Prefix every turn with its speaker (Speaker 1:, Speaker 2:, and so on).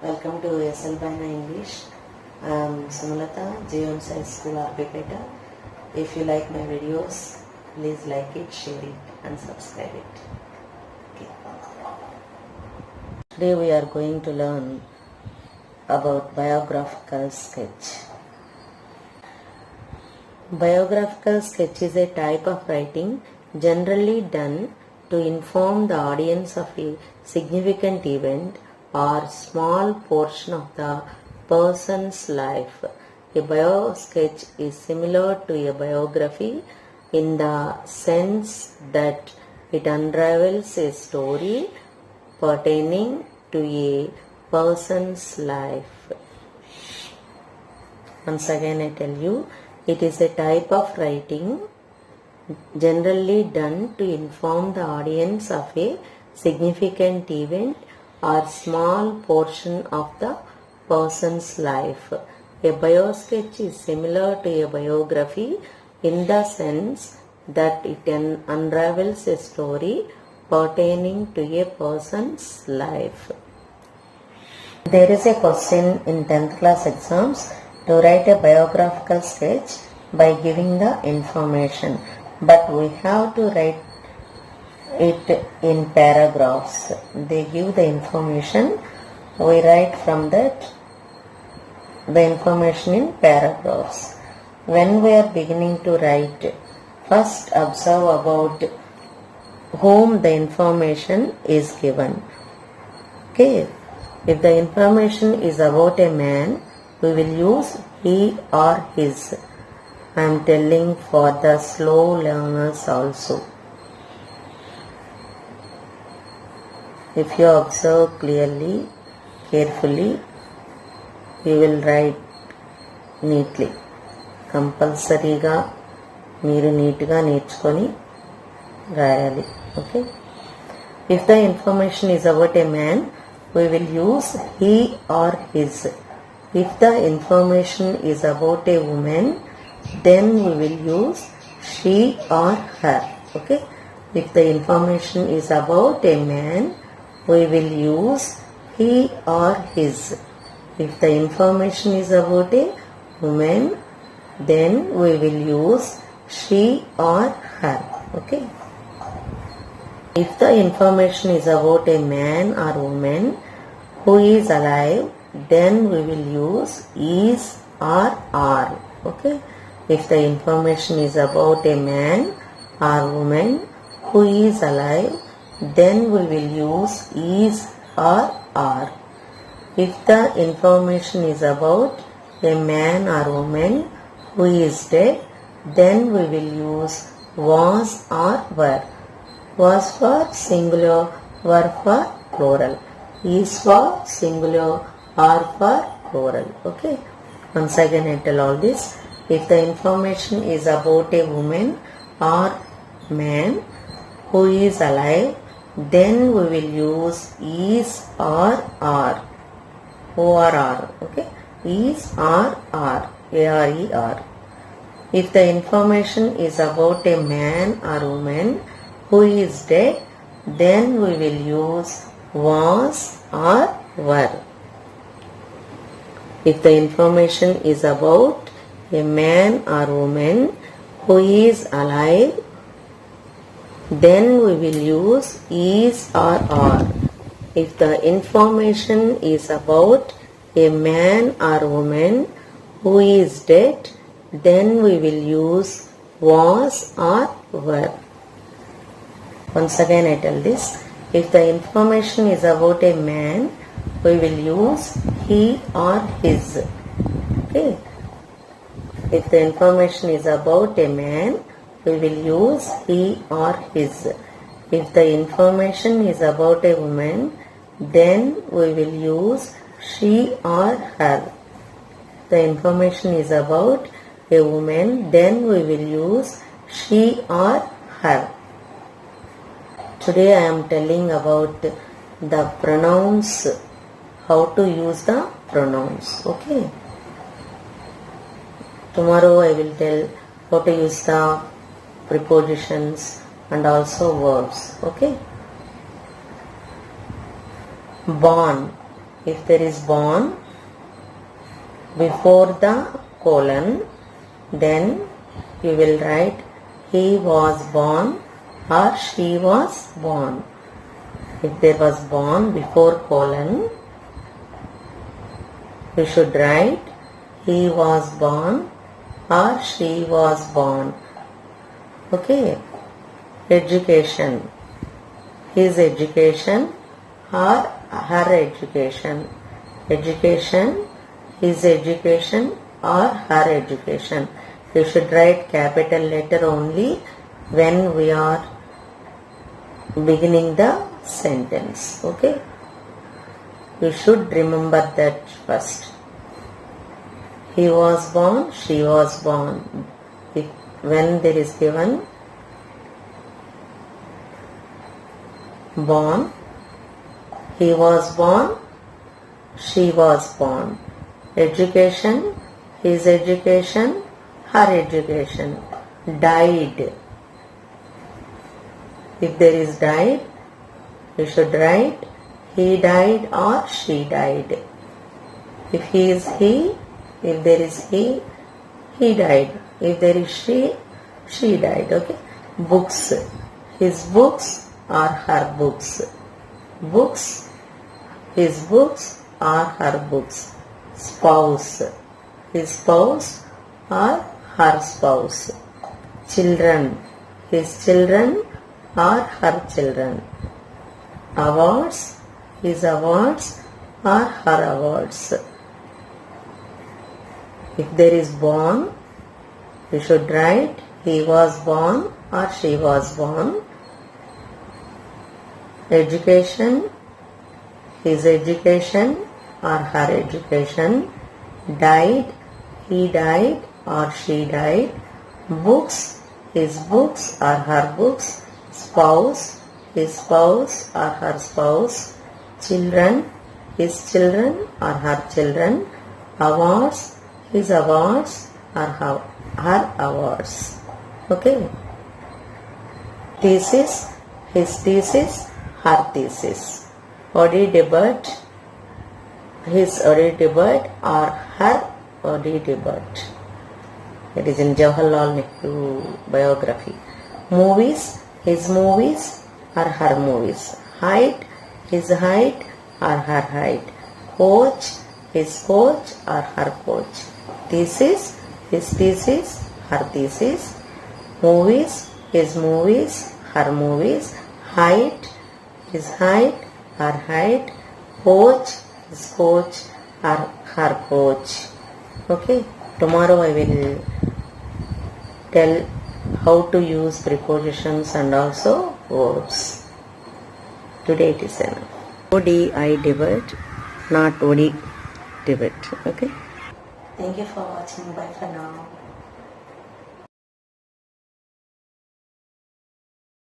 Speaker 1: Welcome to SL Baina English. I am Sumalata, Jevons High School Arbipeta. If you like my videos, please like it, share it and subscribe it. Okay. Today we are going to learn about biographical sketch. Biographical sketch is a type of writing generally done to inform the audience of a significant event or small portion of the person's life. A bio sketch is similar to a biography in the sense that it unravels a story pertaining to a person's life. Once again I tell you, it is a type of writing generally done to inform the audience of a significant event or small portion of the person's life. A bio sketch is similar to a biography in the sense that it unravels a story pertaining to a person's life. There is a question in 10th class exams to write a biographical sketch by giving the information, but we have to write it in paragraphs. They give the information, we write from that the information in paragraphs. When we are beginning to write, first observe about whom the information is given. Okay, if the information is about a man, we will use he or his. I am telling for the slow learners also. If you observe clearly, carefully, you will write neatly. కంపల్సరీగా మీరు నీట్గా నేర్చుకొని రాయాలి. Okay. If the information is about a man, we will use he or his. If the information is about a woman, then we will use she or her. Okay. If the information is about a man, we will use he or his. If the information is about a woman, then we will use she or her. Okay. If the information is about a man or woman who is alive, then we will use is or are. Okay. If the information is about a man or woman who is alive, then we will use is or are. If the information is about a man or woman who is dead, then we will use was or were. Was for singular, were for plural. Is for singular, are for plural. Okay. Once again I tell all this. If the information is about a woman or man who is alive, then we will use is or are. Or are. Okay. Is or are. A-R-E-R. If the information is about a man or woman who is dead, then we will use was or were. If the information is about a man or woman who is alive, then we will use is or are. If the information is about a man or woman who is dead, then we will use was or were. Once again I tell this. If the information is about a man, we will use he or his. Okay. If the information is about a man, we will use he or his. If the information is about a woman, then we will use she or her. The information is about a woman, then we will use she or her. Today I am telling about the pronouns, how to use the pronouns. Okay. Tomorrow I will tell how to use the prepositions and also verbs. Okay. Born. If there is born before the colon, then you will write he was born or she was born. If there was born before colon, you should write he was born or she was born. Okay. Education. His education or her education. Education, his education or her education. You should write capital letter only when we are beginning the sentence. Okay. You should remember that first. He was born, she was born. When there is given born, he was born, she was born. Education, his education, her education. Died. If there is died, you should write he died or she died. If he is he, if there is he died. If there is she died. Okay. Books. His books or her books. Books. His books or her books. Spouse. His spouse or her spouse. Children. His children or her children. Awards. His awards or her awards. If there is born, you should write he was born or she was born. Education, his education or her education. Died, he died or she died. Books, his books or her books. Spouse, his spouse or her spouse. Children, his children or her children. Awards, his awards or her awards. Okay. Thesis, his thesis, her thesis. Audit debut, his audit debut or her audit debut. It is in Jawaharlal Nehru biography. Movies, his movies or her movies. Height, his height or her height. Coach, his coach or her coach. Thesis, his thesis, her thesis. Movies, his movies, her movies. Height, his height or height. Coach, his coach or her coach. Okay. Tomorrow I will tell how to use prepositions and also verbs. Today it is enough. ODI debut, not OD debut. Okay. Thank you for watching. Bye for now.